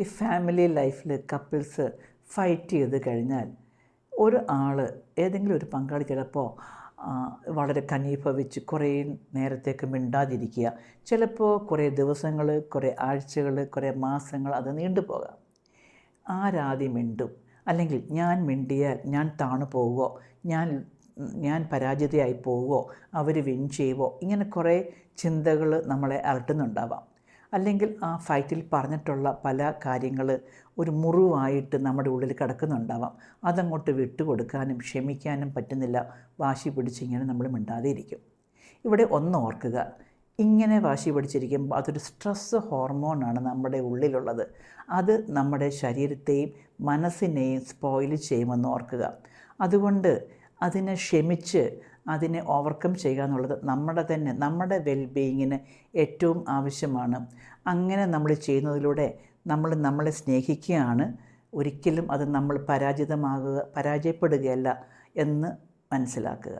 ഈ ഫാമിലി ലൈഫിൽ couples fight ചെയ്ത് കഴിഞ്ഞാൽ ഒരു ആൾ ഏതെങ്കിലും ഒരു പങ്കാളി ചിലപ്പോൾ വളരെ കനീഭവിച്ച് കുറേ നേരത്തേക്ക് മിണ്ടാതിരിക്കുക, ചിലപ്പോൾ കുറേ ദിവസങ്ങൾ, കുറേ ആഴ്ചകൾ, കുറേ മാസങ്ങൾ അത് നീണ്ടുപോകാം. ആരാദ്യം മിണ്ടും, അല്ലെങ്കിൽ ഞാൻ മിണ്ടിയാൽ ഞാൻ താണു പോവുമോ, ഞാൻ പരാജിതയായി പോവുമോ, അവർ വിൻ ചെയ്യുമോ, ഇങ്ങനെ കുറേ ചിന്തകൾ നമ്മളെ അലട്ടുന്നുണ്ടാവാം. അല്ലെങ്കിൽ ആ ഫൈറ്റിൽ പറഞ്ഞിട്ടുള്ള പല കാര്യങ്ങൾ ഒരു മുറിവായിട്ട് നമ്മുടെ ഉള്ളിൽ കിടക്കുന്നുണ്ടാവാം. അതങ്ങോട്ട് വിട്ടുകൊടുക്കാനും ക്ഷമിക്കാനും പറ്റുന്നില്ല. വാശി പിടിച്ചിങ്ങനെ നമ്മൾ മിണ്ടാതെ ഇരിക്കും. ഇവിടെ ഒന്ന് ഓർക്കുക, ഇങ്ങനെ വാശി പിടിച്ചിരിക്കുമ്പോൾ അതൊരു സ്ട്രെസ് ഹോർമോണാണ് നമ്മുടെ ഉള്ളിലുള്ളത്. അത് നമ്മുടെ ശരീരത്തെയും മനസ്സിനെയും സ്പോയിൽ ചെയ്യുമെന്ന് ഓർക്കുക. അതുകൊണ്ട് അതിനെ ക്ഷമിച്ച് അതിനെ ഓവർകം ചെയ്യുക എന്നുള്ളത് നമ്മുടെ വെൽബീയിങ്ങിന് ഏറ്റവും ആവശ്യമാണ്. അങ്ങനെ നമ്മൾ ചെയ്യുന്നതിലൂടെ നമ്മൾ നമ്മളെ സ്നേഹിക്കുകയാണ്. ഒരിക്കലും അത് നമ്മൾ പരാജയപ്പെടുകയല്ല എന്ന് മനസ്സിലാക്കുക.